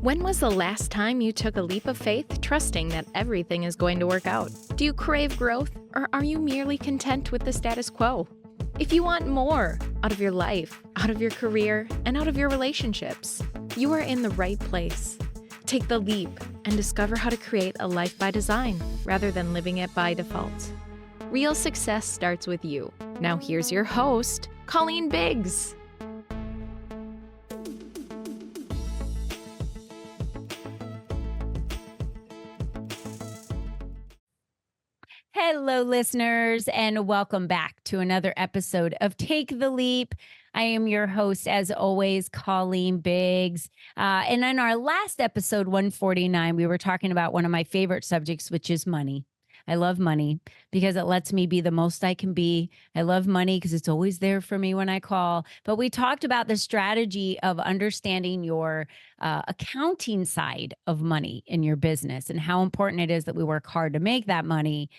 When was the last time you took a leap of faith, trusting that everything is going to work out? Do you crave growth, or are you merely content with the status quo? If you want more out of your life, out of your career, and out of your relationships, you are in the right place. Take the leap and discover how to create a life by design rather than living it by default. Real success starts with you. Now here's your host, Colleen Biggs. Hello, listeners, and welcome back to another episode of Take the Leap. I am your host, as always, Colleen Biggs. And in our last episode, 149, we were talking about one of my favorite subjects, which is money. I love money because it lets me be the most I can be. I love money because it's always there for me when I call. But we talked about the strategy of understanding your accounting side of money in your business and how important it is that we work hard to make that money.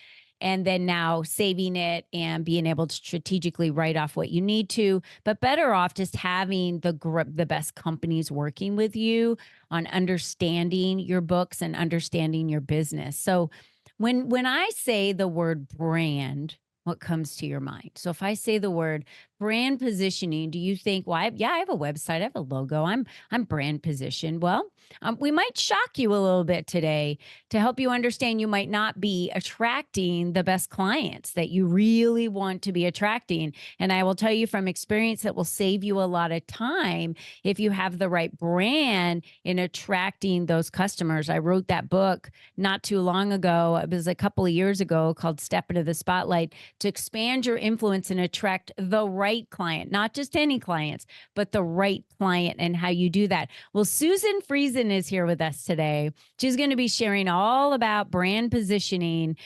And then now saving it and being able to strategically write off what you need to, but better off just having the best companies working with you on understanding your books and understanding your business. So when I say the word brand, what comes to your mind? So if I say the word brand positioning, do you think, well, I have a website, I have a logo, I'm brand positioned. Well, we might shock you a little bit today to help you understand you might not be attracting the best clients that you really want to be attracting. And I will tell you from experience that will save you a lot of time if you have the right brand in attracting those customers. I wrote that book not too long ago. It was a couple of years ago called Step Into the Spotlight, to expand your influence and attract the right client, not just any clients, but the right client, and how you do that. Well, Susan Friesen is here with us today. She's going to be sharing all about brand positioning.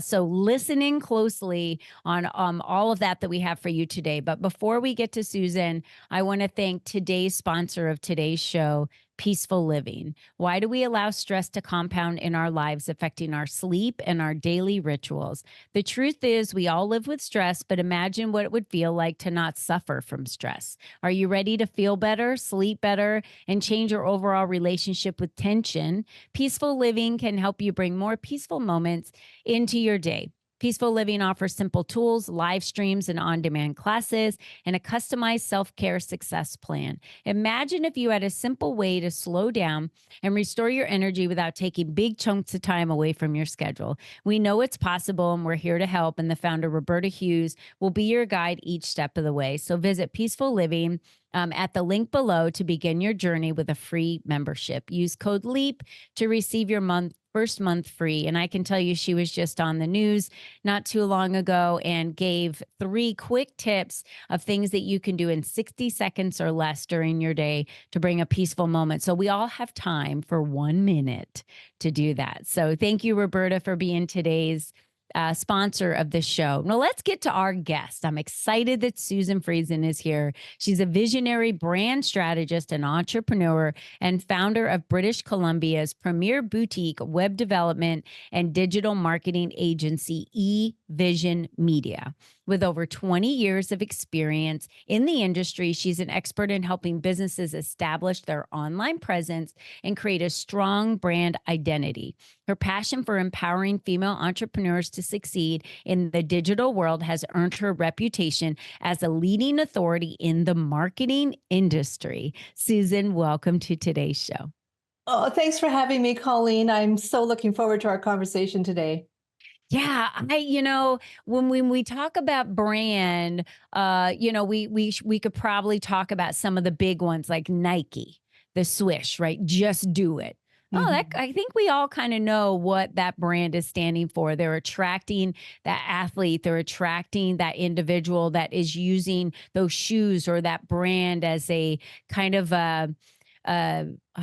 So listen in closely on all of that we have for you today. But before we get to Susan, I want to thank today's sponsor of today's show, Peaceful Living. Why do we allow stress to compound in our lives, affecting our sleep and our daily rituals? The truth is, we all live with stress, but imagine what it would feel like to not suffer from stress. Are you ready to feel better, sleep better, and change your overall relationship with tension? Peaceful Living can help you bring more peaceful moments into your day. Peaceful Living offers simple tools, live streams, and on-demand classes, and a customized self-care success plan. Imagine if you had a simple way to slow down and restore your energy without taking big chunks of time away from your schedule. We know it's possible, and we're here to help, and the founder, Roberta Hughes, will be your guide each step of the way. So visit Peaceful Living at the link below to begin your journey with a free membership. Use code LEAP to receive your first month free. And I can tell you, she was just on the news not too long ago and gave 3 quick tips of things that you can do in 60 seconds or less during your day to bring a peaceful moment. So we all have time for 1 minute to do that. So thank you, Roberta, for being today's sponsor of this show. Now let's get to our guest. I'm excited that Susan Friesen is here. She's a visionary brand strategist and entrepreneur and founder of British Columbia's premier boutique web development and digital marketing agency, eVision Media. With over 20 years of experience in the industry, she's an expert in helping businesses establish their online presence and create a strong brand identity. Her passion for empowering female entrepreneurs to succeed in the digital world has earned her reputation as a leading authority in the marketing industry. Susan, welcome to today's show. Oh, thanks for having me, Colleen. I'm so looking forward to our conversation today. Yeah, when we talk about brand, we could probably talk about some of the big ones like Nike, the Swish, right? Just do it. I think we all kind of know what that brand is standing for. They're attracting that athlete. They're attracting that individual that is using those shoes or that brand as a kind of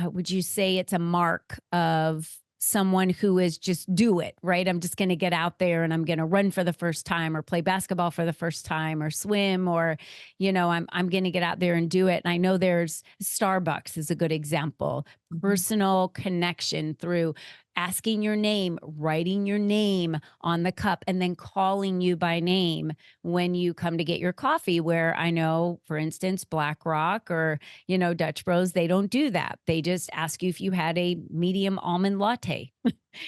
would you say it's a mark of someone who is just do it, right? I'm just going to get out there and I'm going to run for the first time or play basketball for the first time or swim or, I'm going to get out there and do it. And I know there's Starbucks is a good example, personal connection through asking your name, writing your name on the cup, and then calling you by name when you come to get your coffee. Where I know, for instance, BlackRock or, Dutch Bros, they don't do that. They just ask you if you had a medium almond latte.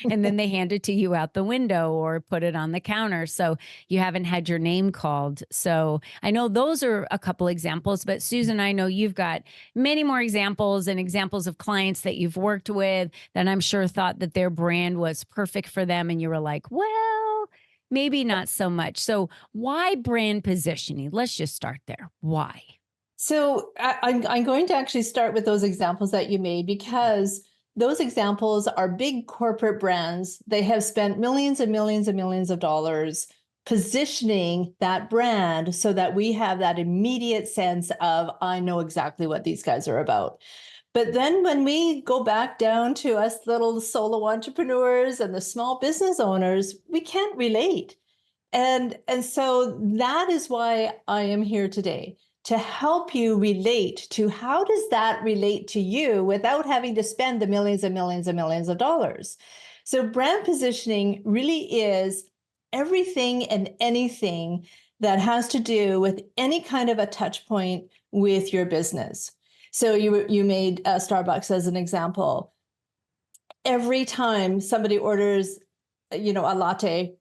And then they hand it to you out the window or put it on the counter. So you haven't had your name called. So I know those are a couple examples, but Susan, I know you've got many more examples and examples of clients that you've worked with that I'm sure thought that their brand was perfect for them. And you were like, well, maybe not so much. So why brand positioning? Let's just start there. Why? So I'm going to actually start with those examples that you made, because those examples are big corporate brands. They have spent millions and millions and millions of dollars positioning that brand so that we have that immediate sense of, I know exactly what these guys are about. But then when we go back down to us little solo entrepreneurs and the small business owners, we can't relate. And so that is why I am here today, to help you relate to how does that relate to you without having to spend the millions and millions and millions of dollars. So brand positioning really is everything and anything that has to do with any kind of a touch point with your business. So you made Starbucks as an example. Every time somebody orders, a latte,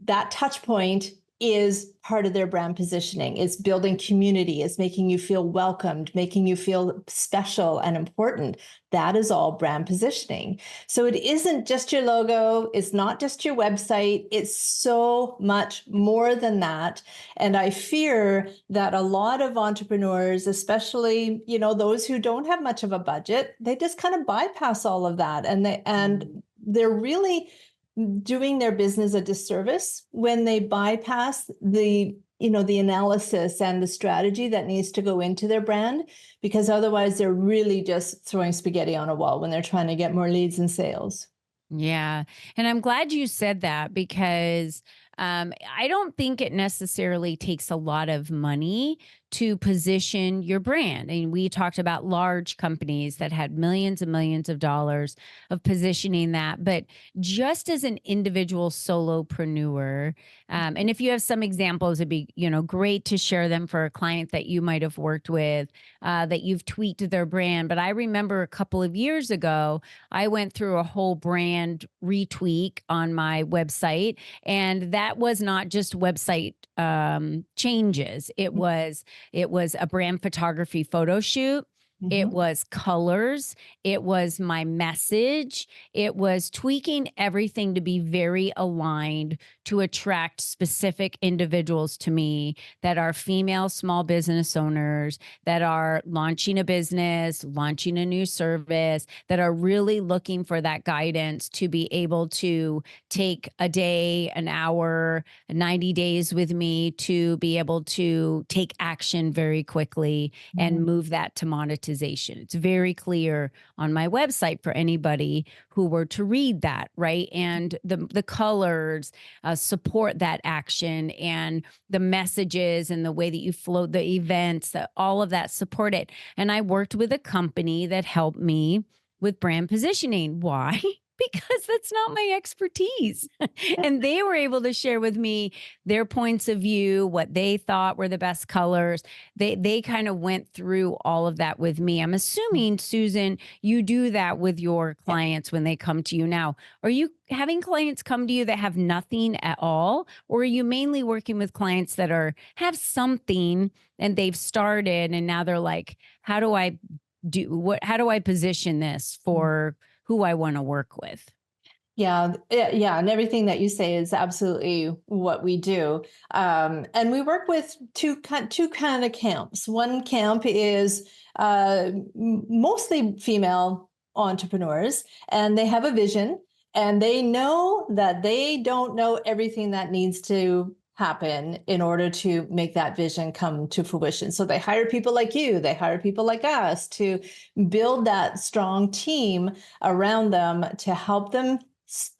that touch point is part of their brand positioning. It's building community. It's making you feel welcomed, making you feel special and important. That is all brand positioning. So it isn't just your logo. It's not just your website. It's so much more than that. And I fear that a lot of entrepreneurs, especially, those who don't have much of a budget, they just kind of bypass all of that. And they're really doing their business a disservice when they bypass the analysis and the strategy that needs to go into their brand, because otherwise they're really just throwing spaghetti on a wall when they're trying to get more leads and sales. Yeah. And I'm glad you said that, because I don't think it necessarily takes a lot of money to position your brand. And we talked about large companies that had millions and millions of dollars of positioning that. But just as an individual solopreneur, and if you have some examples, it'd be, great to share them for a client that you might have worked with, that you've tweaked their brand. But I remember a couple of years ago, I went through a whole brand retweak on my website, and that was not just website changes. It was a brand photography photo shoot. It was colors. It was my message. It was tweaking everything to be very aligned to attract specific individuals to me that are female small business owners, that are launching a business, launching a new service, that are really looking for that guidance to be able to take a day, an hour, 90 days with me to be able to take action very quickly and move that to monetization. It's very clear on my website for anybody who were to read that, right? And the colors support that action, and the messages and the way that you float the events, that all of that support it. And I worked with a company that helped me with brand positioning. Why? Because that's not my expertise. And they were able to share with me their points of view, what they thought were the best colors. They kind of went through all of that with me. I'm assuming, Susan, you do that with your clients when they come to you now. Are you having clients come to you that have nothing at all? Or are you mainly working with clients that have something and they've started and now they're like, how do I position this for who I want to work with? Yeah. And everything that you say is absolutely what we do. And we work with two kind of camps. One camp is mostly female entrepreneurs, and they have a vision, and they know that they don't know everything that needs to happen in order to make that vision come to fruition. So they hire people like you, they hire people like us to build that strong team around them to help them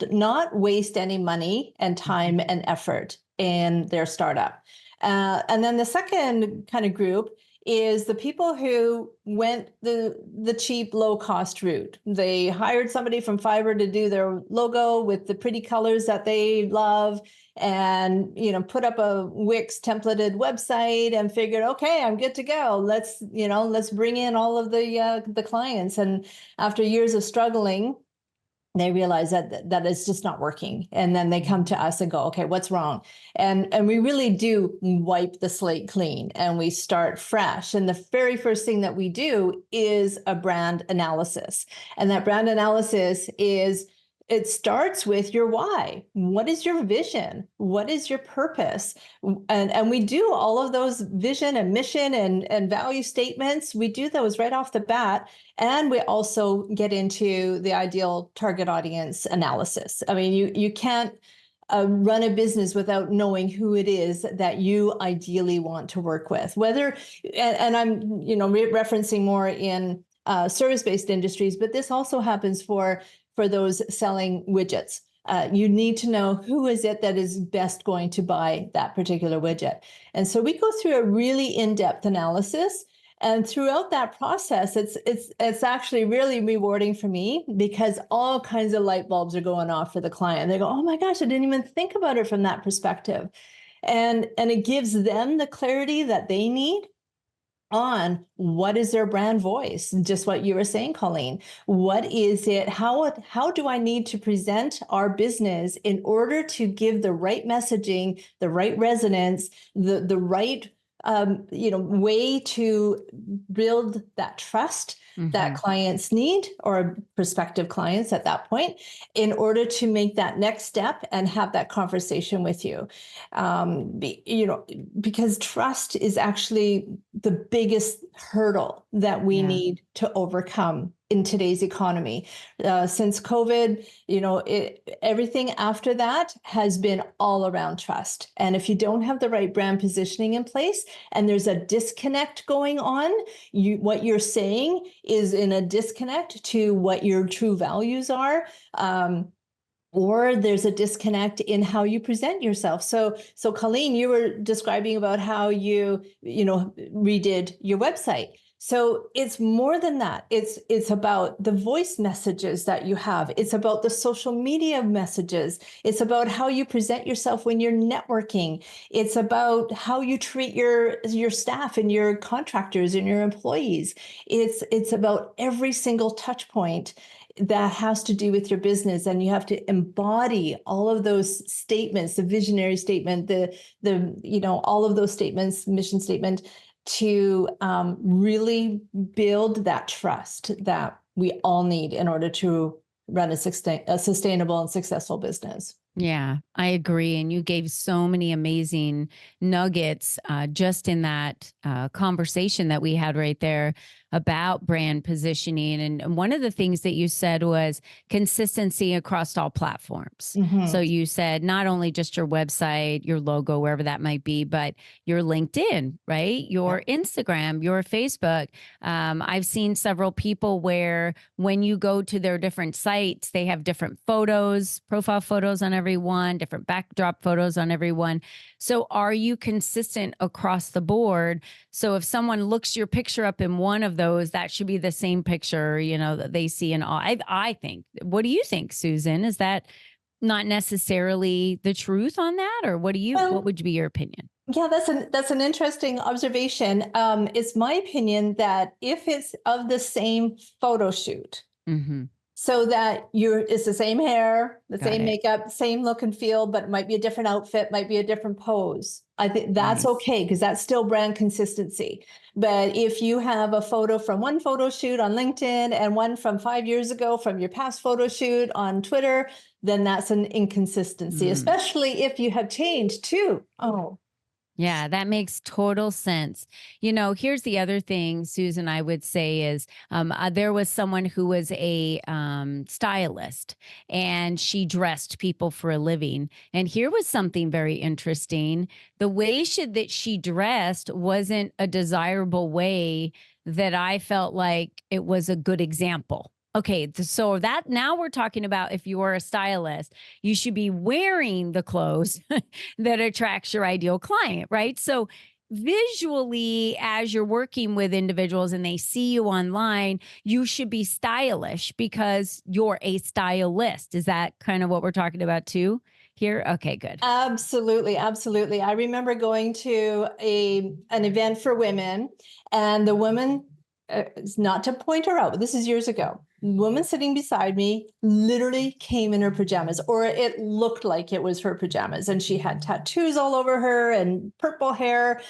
not waste any money and time and effort in their startup. And then the second kind of group is the people who went the cheap, low cost route. They hired somebody from Fiverr to do their logo with the pretty colors that they love, and put up a Wix templated website and figured, okay, I'm good to go. Let's bring in all of the clients. And after years of struggling, they realize that it's just not working. And then they come to us and go, okay, what's wrong? And we really do wipe the slate clean and we start fresh. And the very first thing that we do is a brand analysis. And that brand analysis it starts with your why. What is your vision? What is your purpose? And we do all of those vision and mission and value statements. We do those right off the bat. And we also get into the ideal target audience analysis. I mean, you can't run a business without knowing who it is that you ideally want to work with. And I'm referencing more in service-based industries, but this also happens for those selling widgets. You need to know who is it that is best going to buy that particular widget. And so we go through a really in-depth analysis. And throughout that process, it's actually really rewarding for me because all kinds of light bulbs are going off for the client. They go, oh my gosh, I didn't even think about it from that perspective. And it gives them the clarity that they need on what is their brand voice, just what you were saying, Colleen. What is it? How do I need to present our business in order to give the right messaging, the right resonance, the right way to build that trust that clients need, or prospective clients at that point, in order to make that next step and have that conversation with you. Because trust is actually the biggest hurdle that we need to overcome in today's economy. Since COVID, everything after that has been all around trust. And if you don't have the right brand positioning in place and there's a disconnect going on, what you're saying is in a disconnect to what your true values are, or there's a disconnect in how you present yourself. So Colleen, you were describing about how you redid your website. So it's more than that. It's about the voice messages that you have. It's about the social media messages. It's about how you present yourself when you're networking. It's about how you treat your staff and your contractors and your employees. It's about every single touch point that has to do with your business, and you have to embody all of those statements, the visionary statement, all of those statements, mission statement, to really build that trust that we all need in order to run a sustainable and successful business. Yeah, I agree. And you gave so many amazing nuggets just in that conversation that we had right there about brand positioning. And one of the things that you said was consistency across all platforms. So you said not only just your website, your logo, wherever that might be, but your LinkedIn, right? Your Instagram, your Facebook. I've seen several people where when you go to their different sites, they have different photos, profile photos on everyone, different backdrop photos on everyone. So are you consistent across the board? So if someone looks your picture up in one of those, that should be the same picture, that they see in all. I think. What do you think, Susan? Is that not necessarily the truth on that, or what would be your opinion? Yeah, that's an interesting observation. It's my opinion that if it's of the same photo shoot, so that it's the same hair, the same makeup, same look and feel, but it might be a different outfit, might be a different pose. I think that's okay, because that's still brand consistency. But if you have a photo from one photo shoot on LinkedIn and one from 5 years ago from your past photo shoot on Twitter, then that's an inconsistency, especially if you have changed too. Oh, yeah, that makes total sense. Here's the other thing, Susan, I would say is there was someone who was a stylist, and she dressed people for a living. And here was something very interesting. The way that she dressed wasn't a desirable way that I felt like it was a good example. Okay, so that now we're talking about if you are a stylist, you should be wearing the clothes that attracts your ideal client, right? So visually, as you're working with individuals and they see you online, you should be stylish because you're a stylist. Is that kind of what we're talking about too here? Okay, good. Absolutely, absolutely. I remember going to an event for women, and the woman, not to point her out, but this is years ago. Woman sitting beside me literally came in her pajamas, or it looked like it was her pajamas, and she had tattoos all over her and purple hair.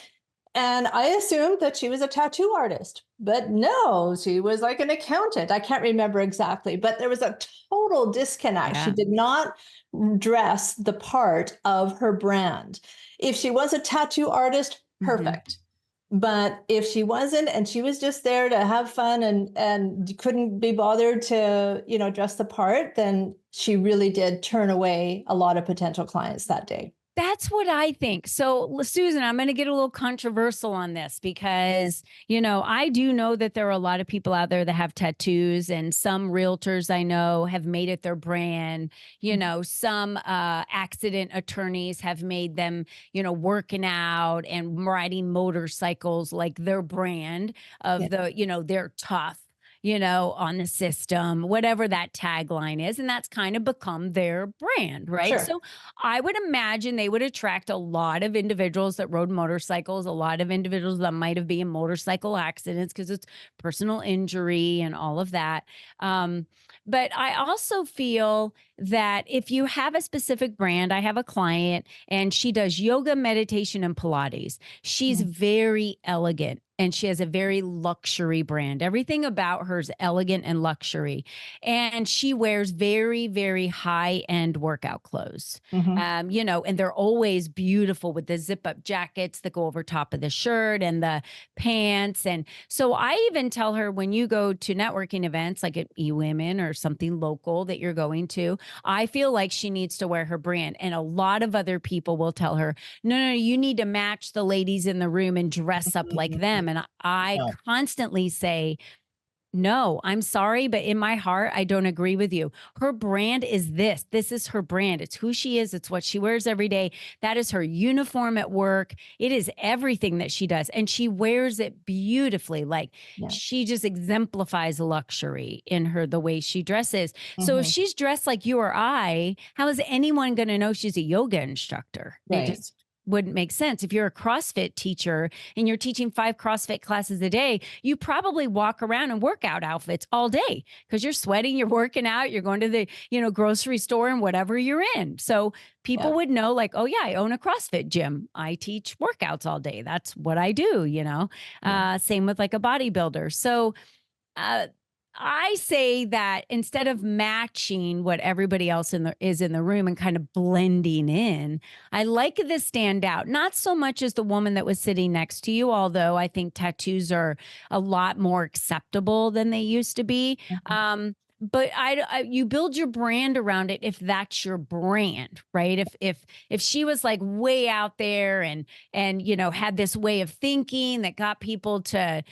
And I assumed that she was a tattoo artist, but no, she was like an accountant. I can't remember exactly, but there was a total disconnect. She Yeah. did not dress the part of her brand. If she was a tattoo artist, Mhm. perfect. But if she wasn't, and she was just there to have fun and couldn't be bothered to, dress the part, then she really did turn away a lot of potential clients that day. That's what I think. So, Susan, I'm going to get a little controversial on this because, I do know that there are a lot of people out there that have tattoos, and some realtors I know have made it their brand. Some accident attorneys have made them, working out and riding motorcycles like their brand Yeah. of they're tough. On the system, whatever that tagline is. And that's kind of become their brand, right? Sure. So I would imagine they would attract a lot of individuals that rode motorcycles, a lot of individuals that might have been in motorcycle accidents because it's personal injury and all of that. But I also feel that if you have a specific brand, I have a client and she does yoga, meditation, and Pilates. She's Mhm. very elegant and she has a very luxury brand. Everything about her is elegant and luxury. And she wears very, very high end workout clothes. Mhm. And they're always beautiful with the zip up jackets that go over top of the shirt and the pants. And so I even tell her when you go to networking events like at eWomen or something local that you're going to, I feel like she needs to wear her brand. And a lot of other people will tell her, no, you need to match the ladies in the room and dress up like them. And I No. constantly say, no, I'm sorry, but in my heart, I don't agree with you. Her brand is this. This is her brand. It's who she is. It's what she wears every day. That is her uniform at work. It is everything that she does. And she wears it beautifully. Like Yeah. she just exemplifies luxury in the way she dresses. So if Mhm. she's dressed like you or I, how is anyone going to know she's a yoga instructor? It Right. just wouldn't make sense. If you're a CrossFit teacher and you're teaching 5 CrossFit classes a day, you probably walk around in workout outfits all day because you're sweating, you're working out, you're going to the, grocery store and whatever you're in. So Yeah. people would know like, oh yeah, I own a CrossFit gym. I teach workouts all day. That's what I do. Yeah. Same with like a bodybuilder. So uh, I say that instead of matching what everybody else is in the room and kind of blending in, I like the standout, not so much as the woman that was sitting next to you, although I think tattoos are a lot more acceptable than they used to be. Mhm. But you build your brand around it if that's your brand, right? If she was like way out there and had this way of thinking that got people to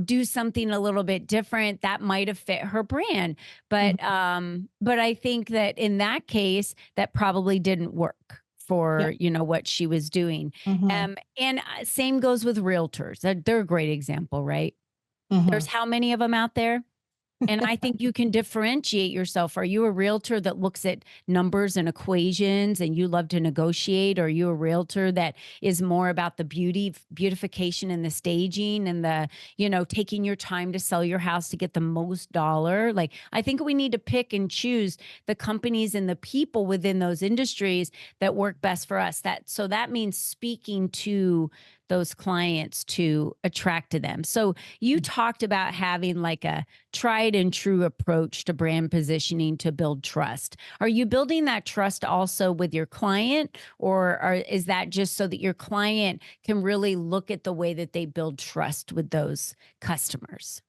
do something a little bit different, that might have fit her brand. Mhm. But I think that in that case, that probably didn't work Yeah. for, what she was doing. Mhm. And same goes with realtors. They're a great example, right? There's Mhm. how many of them out there? And I think you can differentiate yourself. Are you a realtor that looks at numbers and equations and you love to negotiate? Or are you a realtor that is more about the beautification and the staging and the, taking your time to sell your house to get the most dollar? Like, I think we need to pick and choose the companies and the people within those industries that work best for us. So that means speaking to those clients to attract to them. So you talked about having like a tried and true approach to brand positioning to build trust. Are you building that trust also with your client, or is that just so that your client can really look at the way that they build trust with those customers?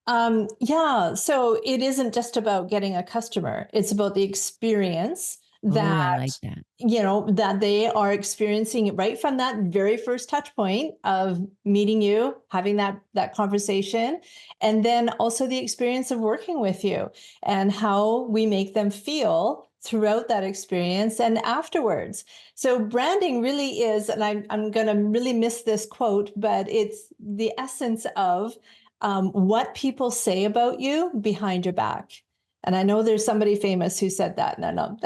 Yeah, so it isn't just about getting a customer. It's about the experience Oh, I like that, that. that they are experiencing right from that very first touch point of meeting you, having that conversation, and then also the experience of working with you and how we make them feel throughout that experience and afterwards. So branding really is, and I'm going to really miss this quote, but it's the essence of what people say about you behind your back. And I know there's somebody famous who said that. No,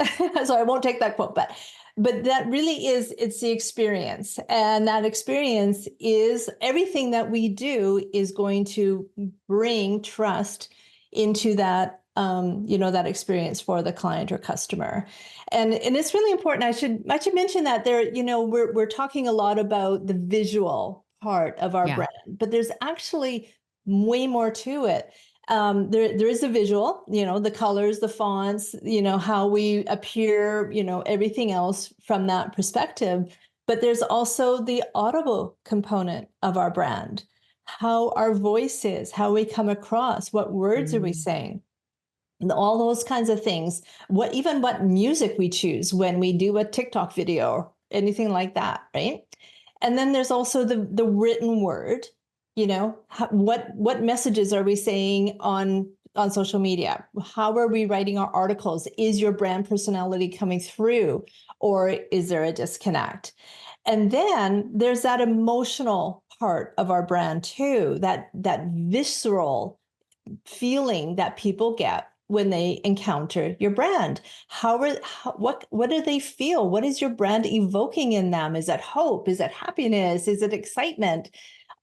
so I won't take that quote, but that really is, it's the experience. And that experience is everything that we do is going to bring trust into that, that experience for the client or customer. And it's really important. I should mention that there, we're talking a lot about the visual part of our brand, but there's actually way more to it. There is a visual, the colors, the fonts, how we appear, everything else from that perspective. But there's also the audible component of our brand, how our voice is, how we come across, what words are we saying, and all those kinds of things. What music we choose when we do a TikTok video or anything like that, right? And then there's also the written word. What messages are we saying on social media? How are we writing our articles? Is your brand personality coming through, or is there a disconnect? And then there's that emotional part of our brand too, that visceral feeling that people get when they encounter your brand. What do they feel? What is your brand evoking in them? Is it hope? Is it happiness? Is it excitement?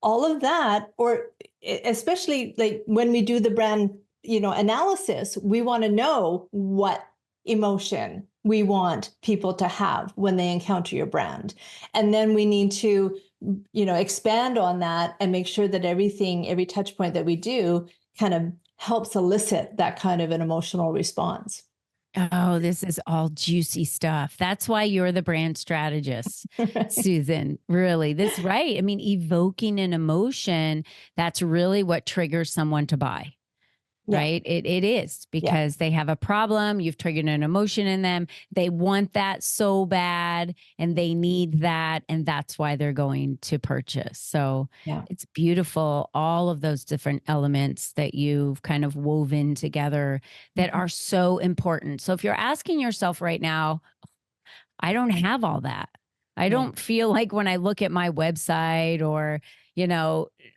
All of that, or especially like when we do the brand, analysis, we want to know what emotion we want people to have when they encounter your brand. And then we need to, expand on that and make sure that every touch point that we do kind of helps elicit that kind of an emotional response. Oh, this is all juicy stuff. That's why you're the brand strategist, Susan. Really, right. I mean, evoking an emotion, that's really what triggers someone to buy. Yeah. Right. It is because they have a problem. You've triggered an emotion in them. They want that so bad and they need that. And that's why they're going to purchase. So it's beautiful. All of those different elements that you've kind of woven together that are so important. So if you're asking yourself right now, I don't have all that. I don't feel like when I look at my website or,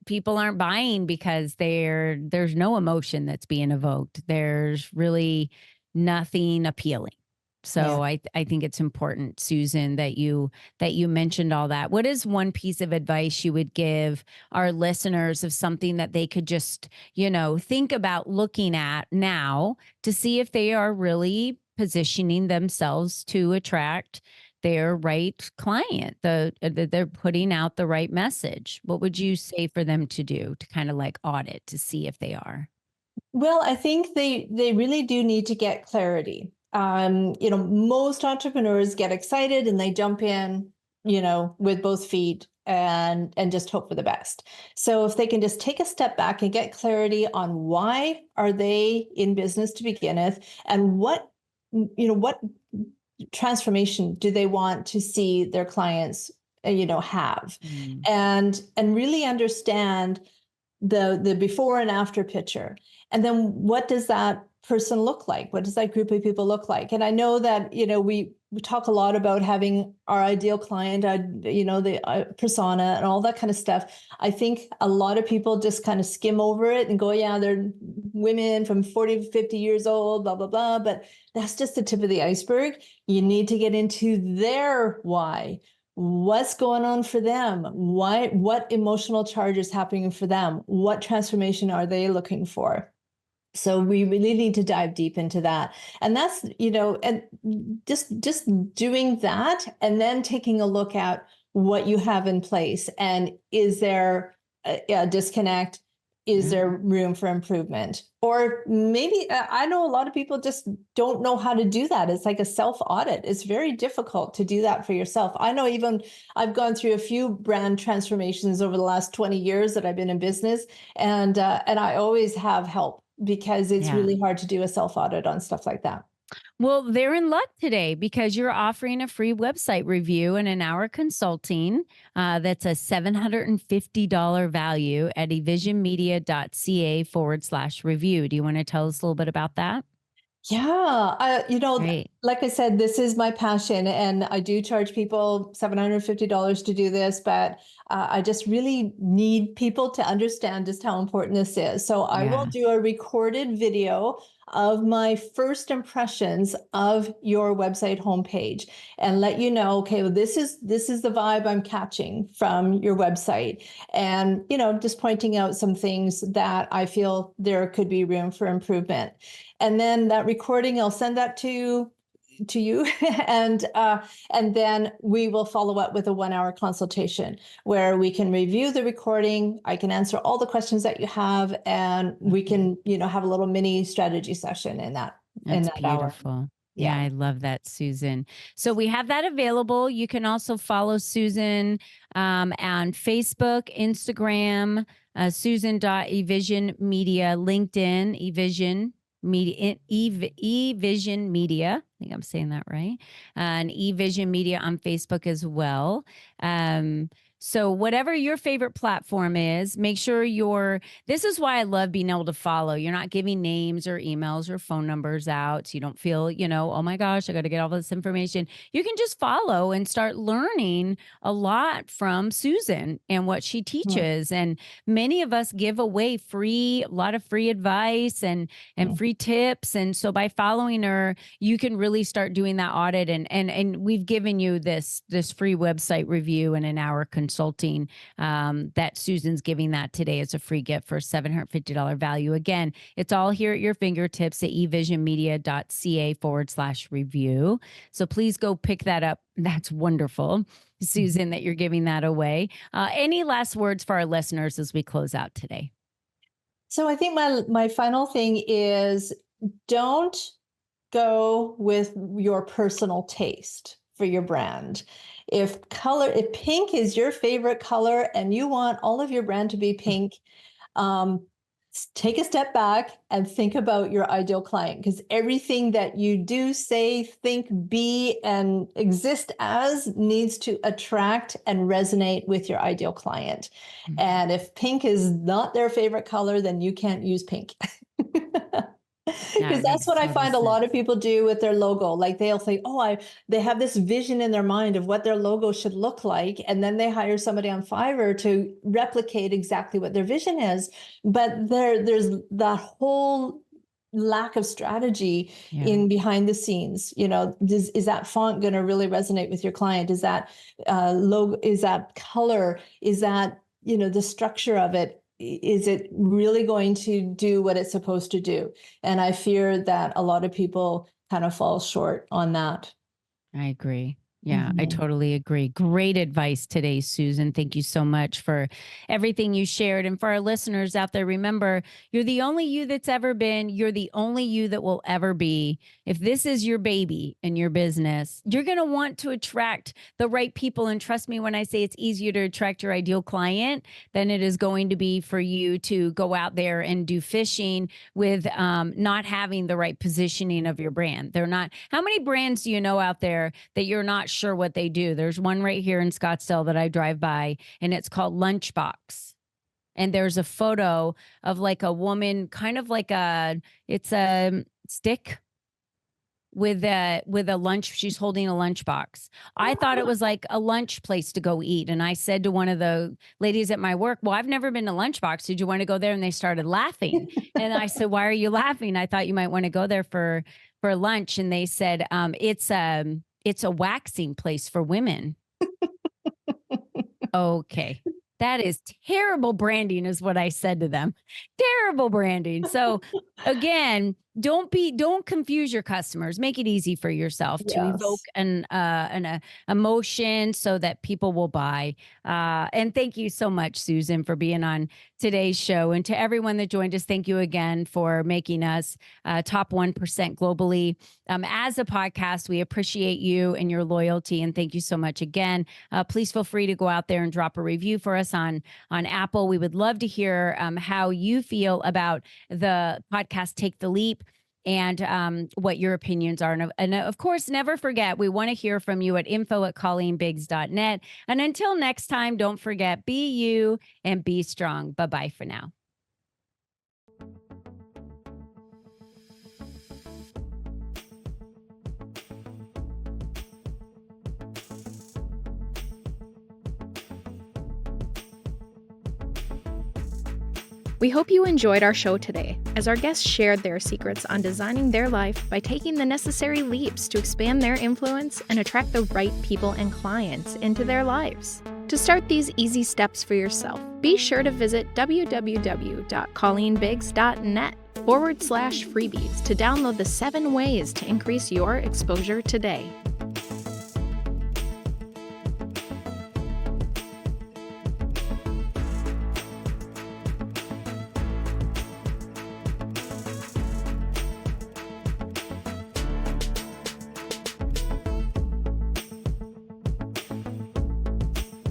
people aren't buying because there's no emotion that's being evoked. There's really nothing appealing. So I think it's important, Susan, that you mentioned all that. What is one piece of advice you would give our listeners of something that they could just, think about looking at now to see if they are really positioning themselves to attract their right client, they're putting out the right message? What would you say for them to do to kind of like audit to see if they are? Well, I think they really do need to get clarity. Most entrepreneurs get excited and they jump in, with both feet and just hope for the best. So if they can just take a step back and get clarity on why are they in business to begin with, and what transformation do they want to see their clients, have, and really understand the before and after picture. And then what does that person look like? What does that group of people look like? And I know that, we talk a lot about having our ideal client, the persona and all that kind of stuff. I think a lot of people just kind of skim over it and go, yeah, they're women from 40 to 50 years old, blah, blah, blah. But that's just the tip of the iceberg. You need to get into their why. What's going on for them? What emotional charge is happening for them? What transformation are they looking for? So we really need to dive deep into that. And that's, and just doing that and then taking a look at what you have in place. And is there a disconnect? Is there room for improvement? Or maybe I know a lot of people just don't know how to do that. It's like a self-audit. It's very difficult to do that for yourself. I know even I've gone through a few brand transformations over the last 20 years that I've been in business, and I always have help because it's really hard to do a self-audit on stuff like that. Well, they're in luck today because you're offering a free website review and an hour consulting. That's a $750 value at evisionmedia.ca/review. Do you want to tell us a little bit about that? Yeah, Right. like I said, this is my passion, and I do charge people $750 to do this, but I just really need people to understand just how important this is. So I will Yeah. do a recorded video of my first impressions of your website homepage and let you know, okay, well, this is the vibe I'm catching from your website, and just pointing out some things that I feel there could be room for improvement. And then that recording, I'll send that to you, and then we will follow up with a 1 hour consultation where we can review the recording. I can answer all the questions that you have, and we can have a little mini strategy session in That's that hour. beautiful. Yeah, Yeah. I love that, Susan. So we have that available. You can also follow Susan on Facebook, Instagram, Susan.eVision Media, LinkedIn, eVision Media, eVision Media. I think I'm saying that right. And eVision Media on Facebook as well. So whatever your favorite platform is, make sure this is why I love being able to follow. You're not giving names or emails or phone numbers out. So you don't feel, oh my gosh, I got to get all this information. You can just follow and start learning a lot from Susan and what she teaches. And many of us give away a lot of free advice and free tips. And so by following her, you can really start doing that audit. And we've given you this free website review and an hour consulting that Susan's giving that today as a free gift for $750 value. Again, it's all here at your fingertips at evisionmedia.ca/review. So please go pick that up. That's wonderful, Susan, that you're giving that away. Any last words for our listeners as we close out today? So I think my final thing is, don't go with your personal taste for your brand. If pink is your favorite color and you want all of your brand to be pink, take a step back and think about your ideal client, because everything that you do, say, think, be, and exist as needs to attract and resonate with your ideal client. And if pink is not their favorite color, then you can't use pink. Because that's what I find a lot of people do with their logo. Like they'll say, they have this vision in their mind of what their logo should look like. And then they hire somebody on Fiverr to replicate exactly what their vision is. But there's that whole lack of strategy in behind the scenes. Is that font going to really resonate with your client? Is that logo, is that color, is that, the structure of it? Is it really going to do what it's supposed to do? And I fear that a lot of people kind of fall short on that. I agree. Yeah, I totally agree. Great advice today, Susan. Thank you so much for everything you shared. And for our listeners out there, remember, you're the only you that's ever been. You're the only you that will ever be. If this is your baby and your business, you're going to want to attract the right people. And trust me when I say it's easier to attract your ideal client than it is going to be for you to go out there and do fishing with not having the right positioning of your brand. How many brands do you know out there that you're not sure what they do? There's one right here in Scottsdale that I drive by, and it's called Lunchbox. And there's a photo of like a woman, kind of like it's a stick with a lunch. She's holding a lunchbox. I thought it was like a lunch place to go eat. And I said to one of the ladies at my work, well, I've never been to Lunchbox. Did you want to go there? And they started laughing. And I said, why are you laughing? I thought you might want to go there for lunch. And they said, it's a waxing place for women. Okay. That is terrible branding, is what I said to them. Terrible branding. So again, don't confuse your customers. Make it easy for yourself to evoke an emotion so that people will buy. And thank you so much, Susan, for being on today's show. And to everyone that joined us, thank you again for making us top 1% globally. As a podcast, we appreciate you and your loyalty. And thank you so much again. Please feel free to go out there and drop a review for us on Apple. We would love to hear how you feel about the podcast Take the Leap, and what your opinions are. And of course, never forget, we want to hear from you at info@colleenbiggs.net. And until next time, don't forget, be you and be strong. Bye-bye for now. We hope you enjoyed our show today, as our guests shared their secrets on designing their life by taking the necessary leaps to expand their influence and attract the right people and clients into their lives. To start these easy steps for yourself, be sure to visit www.colleenbiggs.net/freebies to download the 7 ways to increase your exposure today.